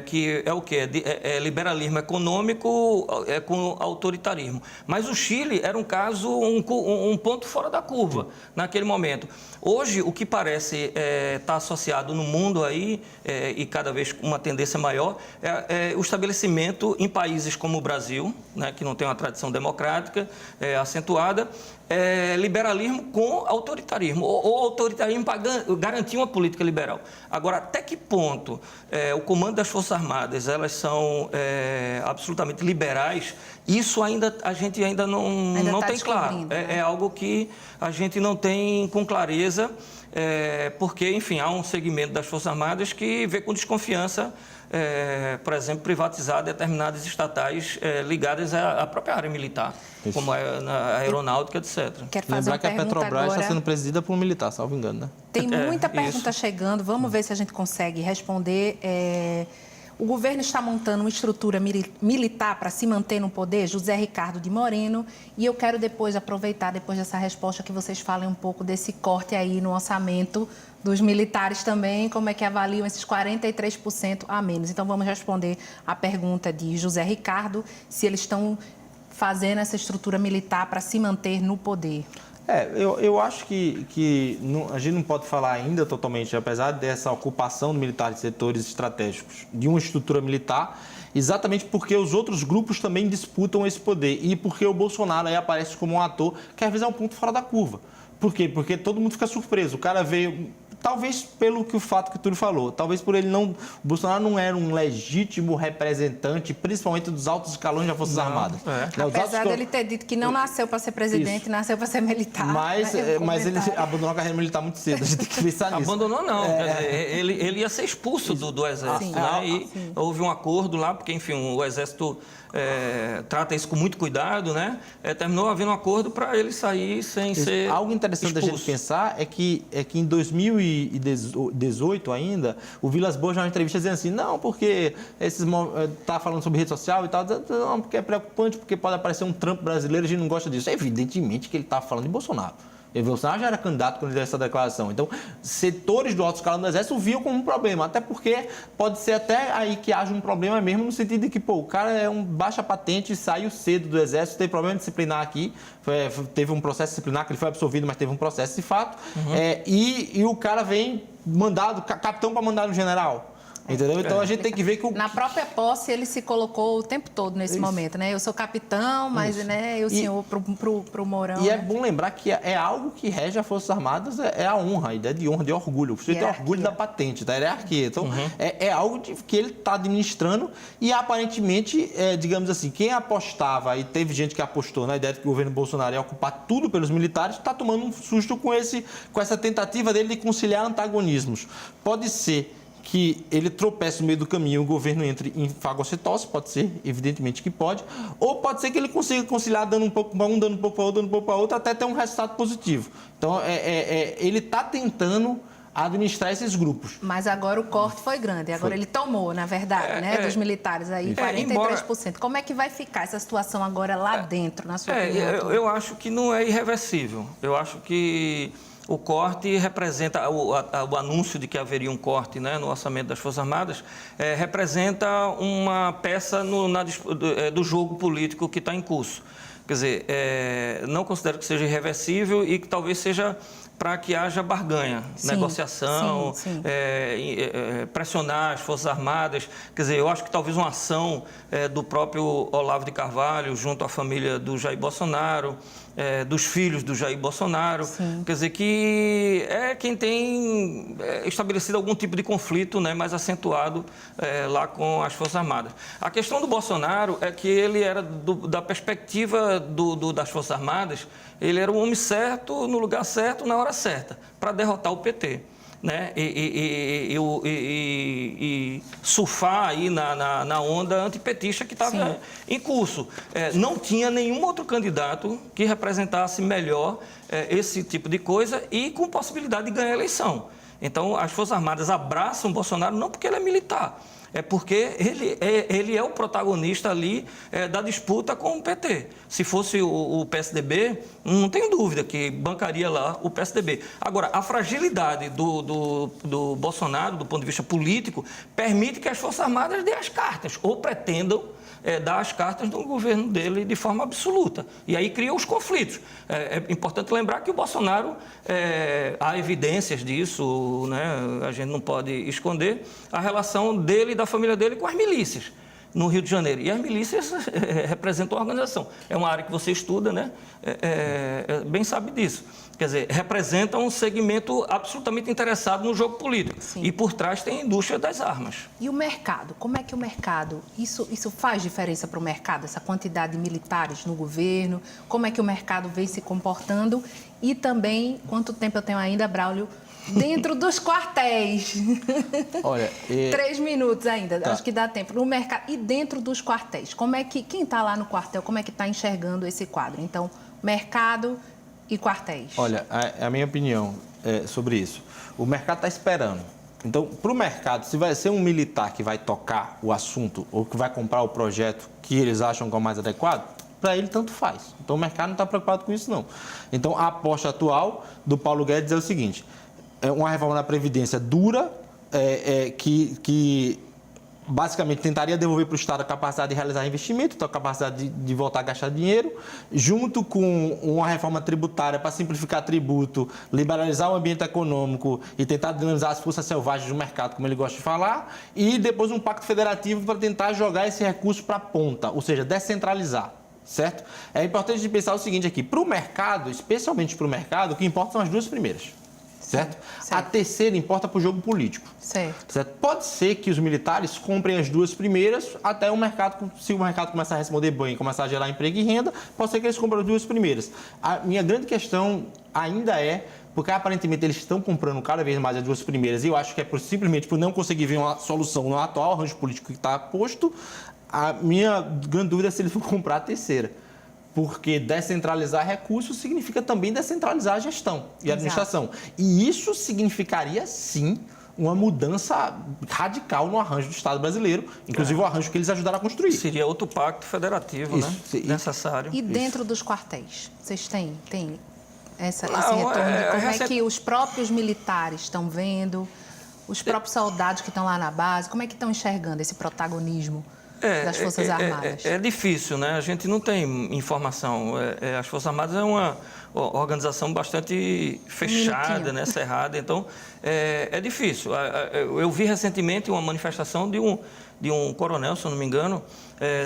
que é o quê? É liberalismo econômico com autoritarismo. Mas o Chile era um caso, um ponto fora da curva naquele momento. Hoje, o que parece estar associado no mundo aí, e cada vez com uma tendência maior, é o estabelecimento em países como o Brasil, né, que não tem uma tradição democrática acentuada, liberalismo com autoritarismo, ou autoritarismo para garantir uma política liberal. Agora, até que ponto o comando das Forças Armadas elas são absolutamente liberais, isso a gente ainda não tem claro. É algo que a gente não tem com clareza, porque, enfim, há um segmento das Forças Armadas que vê com desconfiança, por exemplo, privatizar determinadas estatais ligadas à própria área militar, isso, como a aeronáutica, etc. Lembrar que a Petrobras está sendo presidida por um militar, salvo engano, né? Tem muita pergunta chegando, vamos ver se a gente consegue responder. O governo está montando uma estrutura militar para se manter no poder, José Ricardo de Moreno, e eu quero aproveitar depois dessa resposta que vocês falem um pouco desse corte aí no orçamento dos militares também, como é que avaliam esses 43% a menos. Então vamos responder a pergunta de José Ricardo, se eles estão fazendo essa estrutura militar para se manter no poder. Eu acho que a gente não pode falar ainda totalmente, apesar dessa ocupação do militar de setores estratégicos, de uma estrutura militar, exatamente porque os outros grupos também disputam esse poder e porque o Bolsonaro aí aparece como um ator que às vezes é um ponto fora da curva. Por quê? Porque todo mundo fica surpreso. O cara veio... Talvez pelo que o fato que o Túlio falou, talvez por ele não... O Bolsonaro não era um legítimo representante, principalmente dos altos escalões das Forças Armadas. Apesar dele ter dito que não nasceu para ser presidente, isso, nasceu para ser militar. Mas ele abandonou a carreira militar muito cedo, a gente tem que pensar nisso. Abandonou não, ele ia ser expulso do Exército, né? E houve um acordo lá, porque, enfim, o Exército... trata isso com muito cuidado, né? Terminou havendo um acordo para ele sair sem ser algo interessante expulso. Da gente pensar é que em 2018 ainda, o Vilas Boas, na entrevista, dizendo assim, não, porque tá falando sobre rede social e tal, não, porque é preocupante, porque pode aparecer um Trump brasileiro, a gente não gosta disso. Evidentemente que ele está falando de Bolsonaro. O Bolsonaro já era candidato quando ele deu essa declaração. Então, setores do alto escalão do Exército viam como um problema. Até porque pode ser até aí que haja um problema mesmo, no sentido de que, o cara é um baixa patente, saiu cedo do Exército, tem problema disciplinar aqui, teve um processo disciplinar que ele foi absolvido, mas teve um processo de fato. E o cara vem mandado, capitão para mandar no general. Entendeu? Então a gente tem que ver que Na própria posse, ele se colocou o tempo todo nesse momento, né? Eu sou capitão, mas né, o senhor pro Mourão. E é né? bom lembrar que é algo que rege as Forças Armadas, é a honra, a ideia de honra, de orgulho. Você tem orgulho da patente, da hierarquia. Então, é algo que ele está administrando e, aparentemente, digamos assim, quem apostava, e teve gente que apostou na ideia de que o governo Bolsonaro ia ocupar tudo pelos militares, está tomando um susto com essa tentativa dele de conciliar antagonismos. Pode ser que ele tropece no meio do caminho e o governo entre em fagocitose, pode ser, evidentemente que pode, ou pode ser que ele consiga conciliar dando um pouco para um, dando um pouco para outro, dando um pouco para outro, até ter um resultado positivo. Então, ele está tentando administrar esses grupos. Mas agora o corte foi grande, agora ele tomou, na verdade, né, dos militares aí, 43%. Como é que vai ficar essa situação agora lá dentro, na sua opinião? Eu acho que não é irreversível. Eu acho que o corte representa, o anúncio de que haveria um corte, né, no orçamento das Forças Armadas, representa uma peça do jogo político que está em curso. Quer dizer, não considero que seja irreversível e que talvez seja para que haja barganha, negociação, pressionar as Forças Armadas. Quer dizer, eu acho que talvez uma ação do próprio Olavo de Carvalho junto à família do Jair Bolsonaro, dos filhos do Jair Bolsonaro, quer dizer, que é quem tem estabelecido algum tipo de conflito, né, mais acentuado lá com as Forças Armadas. A questão do Bolsonaro é que ele era, da perspectiva das Forças Armadas, ele era o homem certo, no lugar certo, na hora certa, para derrotar o PT. Né? E surfar aí na onda antipetista que estava em curso. Não tinha nenhum outro candidato que representasse melhor esse tipo de coisa e com possibilidade de ganhar a eleição. Então, as Forças Armadas abraçam o Bolsonaro não porque ele é militar, é porque ele é o protagonista ali da disputa com o PT. Se fosse o PSDB, não tenho dúvida que bancaria lá o PSDB. Agora, a fragilidade do Bolsonaro, do ponto de vista político, permite que as Forças Armadas dêem as cartas, ou pretendam dar as cartas no governo dele de forma absoluta. E aí cria os conflitos. É importante lembrar que o Bolsonaro, há evidências disso, né? A gente não pode esconder, a relação dele e da família dele com as milícias no Rio de Janeiro. E as milícias representam a organização. É uma área que você estuda, né? Bem sabe disso. Quer dizer, representam um segmento absolutamente interessado no jogo político. E por trás tem a indústria das armas. E o mercado? Como é que o mercado... Isso faz diferença para o mercado, essa quantidade de militares no governo? Como é que o mercado vem se comportando? E também, quanto tempo eu tenho ainda, Braulio, dentro dos quartéis? Olha, 3 minutos ainda, acho que dá tempo. No mercado e dentro dos quartéis, como é que quem está lá no quartel, como é que está enxergando esse quadro? Então, mercado e quartéis. Olha, a minha opinião sobre isso. O mercado está esperando. Então, para o mercado, se vai ser um militar que vai tocar o assunto ou que vai comprar o projeto que eles acham que é o mais adequado, para ele tanto faz. Então, o mercado não está preocupado com isso, não. Então, a aposta atual do Paulo Guedes é o seguinte: uma reforma da Previdência dura, que basicamente tentaria devolver para o Estado a capacidade de realizar investimento, então a capacidade de voltar a gastar dinheiro, junto com uma reforma tributária para simplificar tributo, liberalizar o ambiente econômico e tentar dinamizar as forças selvagens do mercado, como ele gosta de falar, e depois um pacto federativo para tentar jogar esse recurso para a ponta, ou seja, descentralizar. Certo? É importante de pensar o seguinte aqui: para o mercado, especialmente para o mercado, o que importa são as duas primeiras. Certo? A terceira importa para o jogo político. Certo. Pode ser que os militares comprem as duas primeiras, até o mercado, se o mercado começar a responder bem e começar a gerar emprego e renda, pode ser que eles comprem as duas primeiras. A minha grande questão ainda porque aparentemente eles estão comprando cada vez mais as duas primeiras, e eu acho que é simplesmente por não conseguir ver uma solução no atual arranjo político que está posto. A minha grande dúvida é se eles vão comprar a terceira. Porque descentralizar recursos significa também descentralizar a gestão e a administração. E isso significaria, sim, uma mudança radical no arranjo do Estado brasileiro, inclusive o arranjo que eles ajudaram a construir. Seria outro pacto federativo, né? Necessário. E dentro dos quartéis, vocês têm esse retorno de como é que os próprios militares estão vendo, os próprios soldados que estão lá na base, como é que estão enxergando esse protagonismo das Forças Armadas? É difícil, né? A gente não tem informação. As Forças Armadas é uma organização bastante fechada, né? Cerrada. Então, é difícil. Eu vi recentemente uma manifestação de um coronel, se eu não me engano,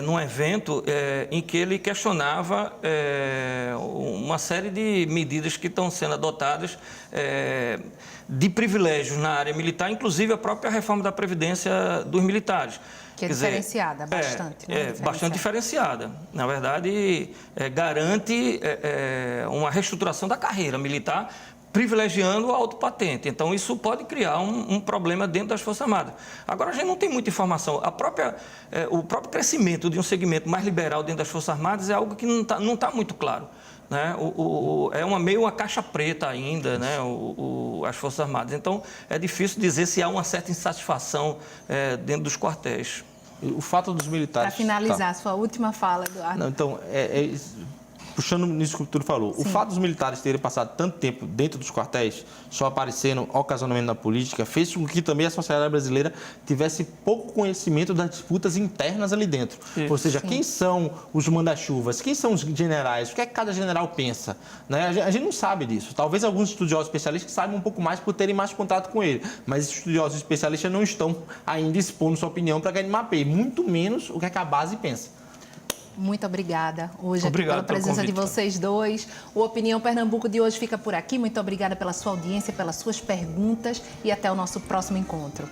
num evento em que ele questionava uma série de medidas que estão sendo adotadas de privilégios na área militar, inclusive a própria reforma da Previdência dos militares. Que é diferenciada, bastante. Bastante diferenciada. Na verdade, garante uma reestruturação da carreira militar, privilegiando a autopatente. Então, isso pode criar um problema dentro das Forças Armadas. Agora, a gente não tem muita informação. O próprio crescimento de um segmento mais liberal dentro das Forças Armadas é algo que não tá muito claro. Né? É meio uma caixa preta ainda, né? As Forças Armadas. Então, é difícil dizer se há uma certa insatisfação dentro dos quartéis. O fato dos militares... Para finalizar, sua última fala, Eduardo. Não, então, puxando nisso que o Túlio falou, Sim. O fato dos militares terem passado tanto tempo dentro dos quartéis, só aparecendo ocasionalmente na política, fez com que também a sociedade brasileira tivesse pouco conhecimento das disputas internas ali dentro. Isso. Ou seja, Sim. Quem são os manda-chuvas, quem são os generais, o que é que cada general pensa. Né? A gente não sabe disso. Talvez alguns estudiosos especialistas saibam um pouco mais por terem mais contato com ele, mas os estudiosos especialistas não estão ainda expondo sua opinião para que a gente mapeie, muito menos o que é que a base pensa. Muito obrigada hoje Obrigado pela presença de pelo convite. vocês dois. O Opinião Pernambuco de hoje fica por aqui. Muito obrigada pela sua audiência, pelas suas perguntas e até o nosso próximo encontro.